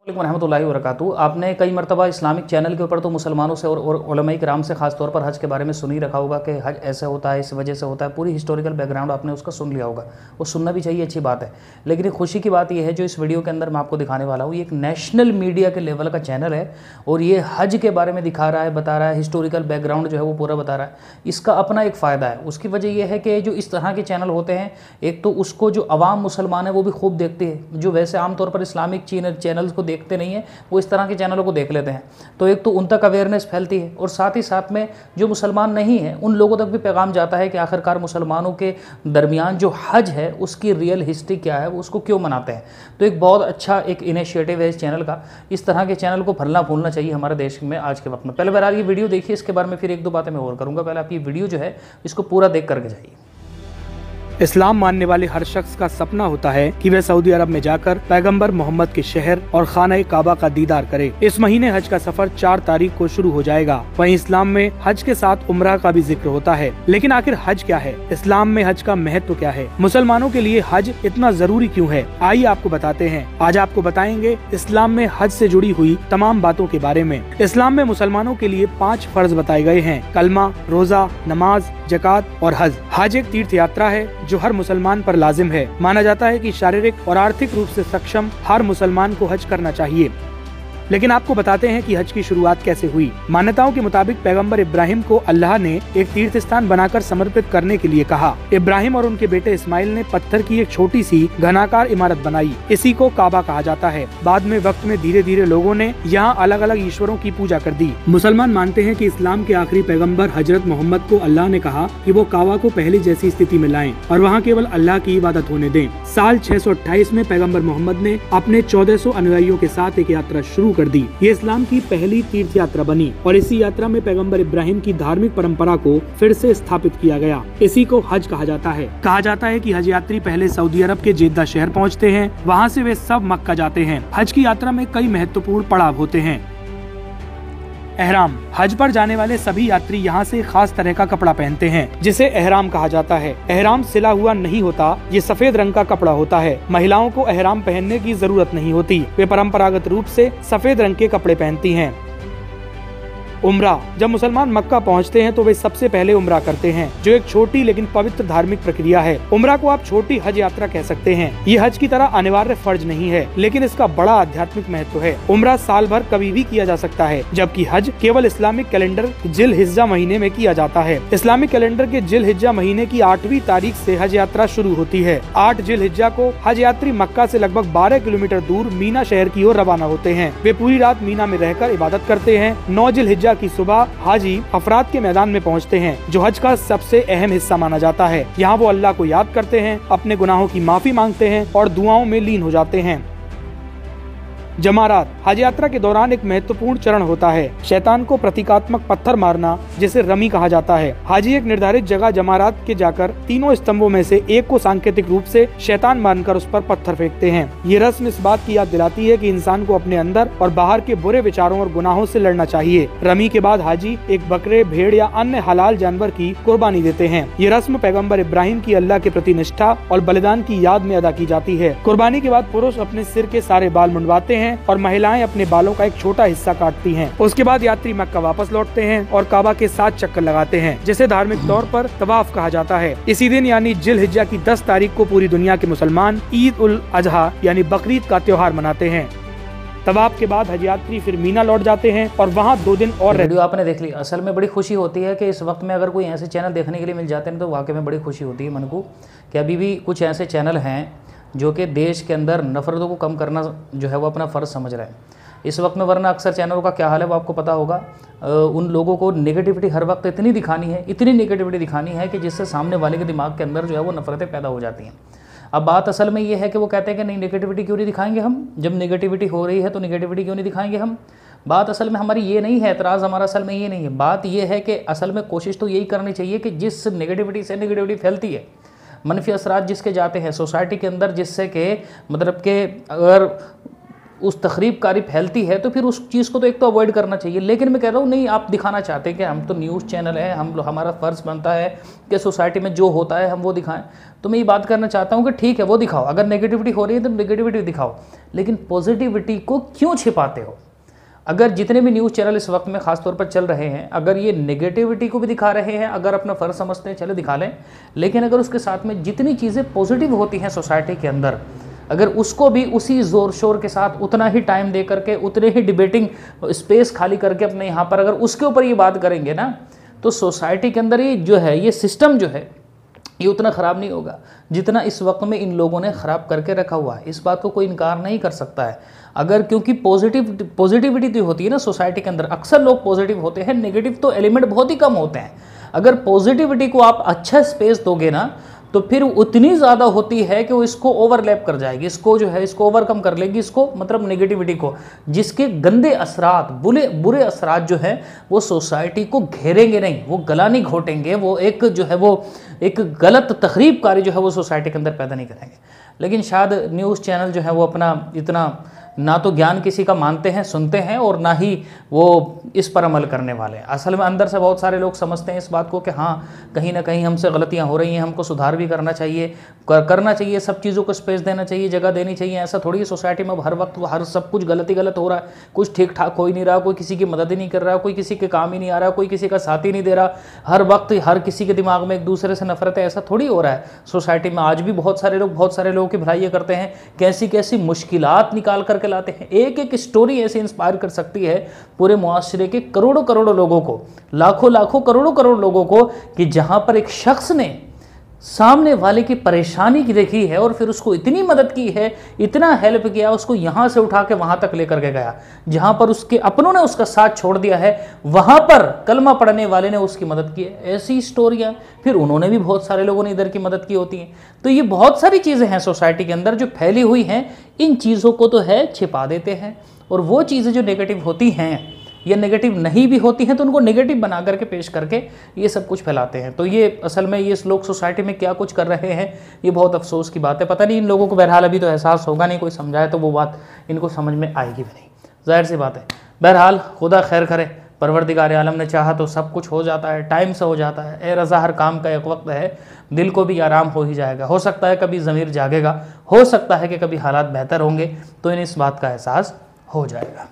रहमतुल्लाहि व बरकातुहू। आपने कई मरतबा इस्लामिक चैनल के ऊपर तो मुसलमानों से और उलमाए किराम से ख़ास तौर पर हज के बारे में सुन ही रखा होगा कि हज ऐसे होता है, इस वजह से होता है। पूरी हिस्टोरिकल बैकग्राउंड आपने उसका सुन लिया होगा, वो सुनना भी चाहिए, अच्छी बात है। लेकिन एक खुशी की बात यह है जो इस वीडियो के अंदर मैं आपको दिखाने वाला हूँ, ये एक नेशनल मीडिया के लेवल का चैनल है और ये हज के बारे में दिखा रहा है, बता रहा है, हिस्टोरिकल बैकग्राउंड जो है वो पूरा बता रहा है। इसका अपना एक फ़ायदा है। उसकी वजह यह है कि जो इस तरह के चैनल होते हैं, एक तो उसको जो अवाम मुसलमान है वो भी खूब देखते हैं, जो वैसे आमतौर पर इस्लामिक चैनल्स को देखते नहीं है वो इस तरह के चैनलों को देख लेते हैं। तो एक तो उन तक अवेयरनेस फैलती है और साथ ही साथ में जो मुसलमान नहीं है उन लोगों तक भी पैगाम जाता है कि आखिरकार मुसलमानों के दरमियान जो हज है उसकी रियल हिस्ट्री क्या है, वो उसको क्यों मनाते हैं। तो एक बहुत अच्छा एक इनिशिएटिव है इस चैनल का। इस तरह के चैनल को फलना फूलना चाहिए हमारे देश में आज के वक्त में। पहले बार ये वीडियो देखिए, इसके बारे में फिर एक दो बातें मैं और करूँगा। पहले आप ये वीडियो जो है इसको पूरा देख करके जाइए। इस्लाम मानने वाले हर शख्स का सपना होता है कि वह सऊदी अरब में जाकर पैगंबर मोहम्मद के शहर और खाना काबा का दीदार करे। इस महीने हज का सफर 4 तारीख को शुरू हो जाएगा। वहीं इस्लाम में हज के साथ उम्रा का भी जिक्र होता है। लेकिन आखिर हज क्या है? इस्लाम में हज का महत्व क्या है? मुसलमानों के लिए हज इतना जरूरी क्यों है? आइए आपको बताते हैं। आज आपको बताएंगे इस्लाम में हज से जुड़ी हुई तमाम बातों के बारे में। इस्लाम में मुसलमानों के लिए 5 फर्ज बताए गए हैं: कलमा, रोजा, नमाज, जकात और हज। हज एक तीर्थ यात्रा है जो हर मुसलमान पर लाजिम है। माना जाता है कि शारीरिक और आर्थिक रूप से सक्षम हर मुसलमान को हज करना चाहिए। लेकिन आपको बताते हैं कि हज की शुरुआत कैसे हुई। मान्यताओं के मुताबिक पैगंबर इब्राहिम को अल्लाह ने एक तीर्थ स्थान बनाकर समर्पित करने के लिए कहा। इब्राहिम और उनके बेटे इस्माइल ने पत्थर की एक छोटी सी घनाकार इमारत बनाई। इसी को काबा कहा जाता है। बाद में वक्त में धीरे धीरे लोगों ने यहाँ अलग अलग ईश्वरों की पूजा कर दी। मुसलमान मानते हैं कि इस्लाम के आखिरी पैगम्बर हजरत मोहम्मद को अल्लाह ने कहा कि वो काबा को पहले जैसी स्थिति में लाएं और वहाँ केवल अल्लाह की इबादत होने दें। साल 628 में पैगम्बर मोहम्मद ने अपने 1400 अनुयायियों के साथ एक यात्रा शुरू कर दी। ये इस्लाम की पहली तीर्थ यात्रा बनी और इसी यात्रा में पैगंबर इब्राहिम की धार्मिक परंपरा को फिर से स्थापित किया गया। इसी को हज कहा जाता है। कहा जाता है कि हज यात्री पहले सऊदी अरब के जेद्दा शहर पहुंचते हैं, वहां से वे सब मक्का जाते हैं। हज की यात्रा में कई महत्वपूर्ण पड़ाव होते हैं। एहराम। हज पर जाने वाले सभी यात्री यहाँ से खास तरह का कपड़ा पहनते हैं जिसे एहराम कहा जाता है। एहराम सिला हुआ नहीं होता, ये सफेद रंग का कपड़ा होता है। महिलाओं को एहराम पहनने की जरूरत नहीं होती, वे परंपरागत रूप से सफेद रंग के कपड़े पहनती हैं। उम्रा। जब मुसलमान मक्का पहुंचते हैं तो वे सबसे पहले उम्रा करते हैं, जो एक छोटी लेकिन पवित्र धार्मिक प्रक्रिया है। उम्रा को आप छोटी हज यात्रा कह सकते हैं। ये हज की तरह अनिवार्य फर्ज नहीं है, लेकिन इसका बड़ा आध्यात्मिक महत्व है। उम्रा साल भर कभी भी किया जा सकता है, जबकि हज केवल इस्लामिक कैलेंडर जिल हिज्जा महीने में किया जाता है। इस्लामिक कैलेंडर के जिल हिज्जा महीने की 8वीं तारीख से हज यात्रा शुरू होती है। 8 जिल हिज्जा को हज यात्री मक्का से लगभग 12 किलोमीटर दूर मीना शहर की ओर रवाना होते हैं। वे पूरी रात मीना में रहकर इबादत करते हैं। 9 जिल हिज्जा की सुबह हाजी अफराद के मैदान में पहुंचते हैं, जो हज का सबसे अहम हिस्सा माना जाता है। यहाँ वो अल्लाह को याद करते हैं, अपने गुनाहों की माफी मांगते हैं और दुआओं में लीन हो जाते हैं। जमारात। हज यात्रा के दौरान एक महत्वपूर्ण चरण होता है, शैतान को प्रतीकात्मक पत्थर मारना, जिसे रमी कहा जाता है। हाजी एक निर्धारित जगह जमारात के जाकर तीनों स्तंभों में से एक को सांकेतिक रूप से शैतान मानकर उस पर पत्थर फेंकते हैं। ये रस्म इस बात की याद दिलाती है कि इंसान को अपने अंदर और बाहर के बुरे विचारों और गुनाहों से लड़ना चाहिए। रमी के बाद हाजी एक बकरे, भेड़ या अन्य हलाल जानवर की कुर्बानी देते हैं। ये रस्म पैगम्बर इब्राहिम की अल्लाह के प्रति निष्ठा और बलिदान की याद में अदा की जाती है। कुर्बानी के बाद पुरुष अपने सिर के सारे बाल मुंडवाते हैं और महिलाएं अपने बालों का एक छोटा हिस्सा काटती हैं। उसके बाद यात्री मक्का वापस लौटते हैं और काबा के 7 चक्कर लगाते हैं, जिसे धार्मिक तौर पर तवाफ कहा जाता है। इसी दिन यानी जिल हिज्जा की 10 तारीख को पूरी दुनिया के मुसलमान ईद उल अजहा यानी बकरीद का त्योहार मनाते हैं। तवाफ के बाद हज यात्री फिर मीना लौट जाते हैं और वहाँ 2 दिन और वीडियो आपने देख ली। असल में बड़ी खुशी होती है कि इस वक्त में अगर कोई ऐसे चैनल देखने के लिए मिल जाते हैं तो वाकई में बड़ी खुशी होती है मन को, कि अभी भी कुछ ऐसे चैनल हैं जो कि देश के अंदर नफरतों को कम करना जो है वो अपना फ़र्ज़ समझ रहे हैं इस वक्त में। वरना अक्सर चैनलों का क्या हाल है वो आपको पता होगा। उन लोगों को नेगेटिविटी हर वक्त इतनी दिखानी है, इतनी नेगेटिविटी दिखानी है कि जिससे सामने वाले के दिमाग के अंदर जो है वो नफरतें पैदा हो जाती हैं। अब बात असल में ये है कि वो कहते हैं कि नहीं, नेगेटिविटी क्यों नहीं दिखाएंगे हम, जब नेगेटिविटी हो रही है तो नेगेटिविटी क्यों नहीं दिखाएंगे हम। बात असल में हमारी ये नहीं है, एतराज़ हमारा असल में ये नहीं है। बात ये है कि असल में कोशिश तो यही करनी चाहिए कि जिस नेगेटिविटी से नेगेटिविटी फैलती है, मनफी असरात जिसके जाते हैं सोसाइटी के अंदर, जिससे कि मतलब कि अगर उस तखरीबकारी फैलती है तो फिर उस चीज़ को तो एक तो अवॉइड करना चाहिए। लेकिन मैं कह रहा हूँ नहीं, आप दिखाना चाहते हैं कि हम तो न्यूज़ चैनल है, हमारा फ़र्ज़ बनता है कि सोसाइटी में जो होता है हम वो दिखाएं, तो मैं ये बात करना चाहता हूँ कि ठीक है वो दिखाओ, अगर नेगेटिविटी हो रही है तो नेगेटिविटी दिखाओ, लेकिन पॉजिटिविटी को क्यों छिपाते हो? अगर जितने भी न्यूज़ चैनल इस वक्त में ख़ास तौर पर चल रहे हैं, अगर ये नेगेटिविटी को भी दिखा रहे हैं, अगर अपना फ़र्ज समझते हैं चलो दिखा लें, लेकिन अगर उसके साथ में जितनी चीज़ें पॉजिटिव होती हैं सोसाइटी के अंदर, अगर उसको भी उसी ज़ोर शोर के साथ उतना ही टाइम दे करके, उतने ही डिबेटिंग स्पेस खाली करके अपने यहाँ पर अगर उसके ऊपर ये बात करेंगे ना, तो सोसाइटी के अंदर ये जो है, ये सिस्टम जो है, ये उतना ख़राब नहीं होगा जितना इस वक्त में इन लोगों ने ख़राब करके रखा हुआ है। इस बात को कोई इनकार नहीं कर सकता है। अगर क्योंकि पॉजिटिविटी तो होती है ना सोसाइटी के अंदर, अक्सर लोग पॉजिटिव होते हैं, नेगेटिव तो एलिमेंट बहुत ही कम होते हैं। अगर पॉजिटिविटी को आप अच्छा स्पेस दोगे ना, तो फिर उतनी ज़्यादा होती है कि वो इसको ओवरलैप कर जाएगी, इसको जो है इसको ओवरकम कर लेगी, इसको मतलब नेगेटिविटी को, जिसके गंदे असरात, बुरे असरात जो है वो सोसाइटी को घेरेंगे नहीं, वो गला नहीं घोटेंगे, वो एक जो है वो एक गलत तखरीबकारी जो है वो सोसाइटी के अंदर पैदा नहीं करेंगे। लेकिन शायद न्यूज़ चैनल जो है वो अपना इतना ना तो ज्ञान किसी का मानते हैं, सुनते हैं, और ना ही वो इस पर अमल करने वाले हैं। असल में अंदर से बहुत सारे लोग समझते हैं इस बात को कि हाँ कहीं ना कहीं हमसे गलतियां हो रही हैं, हमको सुधार भी करना चाहिए, सब चीज़ों को स्पेस देना चाहिए, जगह देनी चाहिए। ऐसा थोड़ी है सोसाइटी में हर वक्त हर सब कुछ गलत ही गलत हो रहा है, कुछ ठीक ठाक हो ही नहीं रहा, कोई किसी की मदद ही नहीं कर रहा, कोई किसी के काम ही नहीं आ रहा, कोई किसी का साथ ही नहीं दे रहा, हर वक्त हर किसी के दिमाग में एक दूसरे से नफरत है। ऐसा थोड़ी हो रहा है सोसाइटी में। आज भी बहुत सारे लोगों की भलाई करते हैं, कैसी कैसी मुश्किलात निकाल करके लाते हैं। एक एक स्टोरी ऐसे इंस्पायर कर सकती है पूरे मुआशरे के करोड़ों करोड़ों लोगों को, लाखों करोड़ों करोड़ लोगों को, कि जहां पर एक शख्स ने सामने वाले की परेशानी की देखी है और फिर उसको इतनी मदद की है, इतना हेल्प किया, उसको यहां से उठा के वहां तक लेकर के गया, जहां पर उसके अपनों ने उसका साथ छोड़ दिया है, वहां पर कलमा पढ़ने वाले ने उसकी मदद की है। ऐसी स्टोरियां फिर उन्होंने भी, बहुत सारे लोगों ने इधर की मदद की होती हैं। तो ये बहुत सारी चीज़ें हैं सोसाइटी के अंदर जो फैली हुई हैं, इन चीज़ों को तो है छिपा देते हैं, और वो चीज़ें जो नेगेटिव होती हैं या नेगेटिव नहीं भी होती हैं तो उनको नेगेटिव बना करके पेश करके ये सब कुछ फैलाते हैं। तो ये असल में ये लोग सोसाइटी में क्या कुछ कर रहे हैं, ये बहुत अफसोस की बात है। पता नहीं इन लोगों को, बहरहाल अभी तो एहसास होगा नहीं, कोई समझाए तो वो बात इनको समझ में आएगी भी नहीं, जाहिर सी बात है। बहरहाल खुदा खैर करे, परवरदिगार आलम ने चाहा तो सब कुछ हो जाता है, टाइम से हो जाता है। ए रज़ा, हर काम का एक वक्त है, दिल को भी आराम हो ही जाएगा। हो सकता है कभी ज़मीर जागेगा, हो सकता है कि कभी हालात बेहतर होंगे, तो इन्हें इस बात का एहसास हो जाएगा।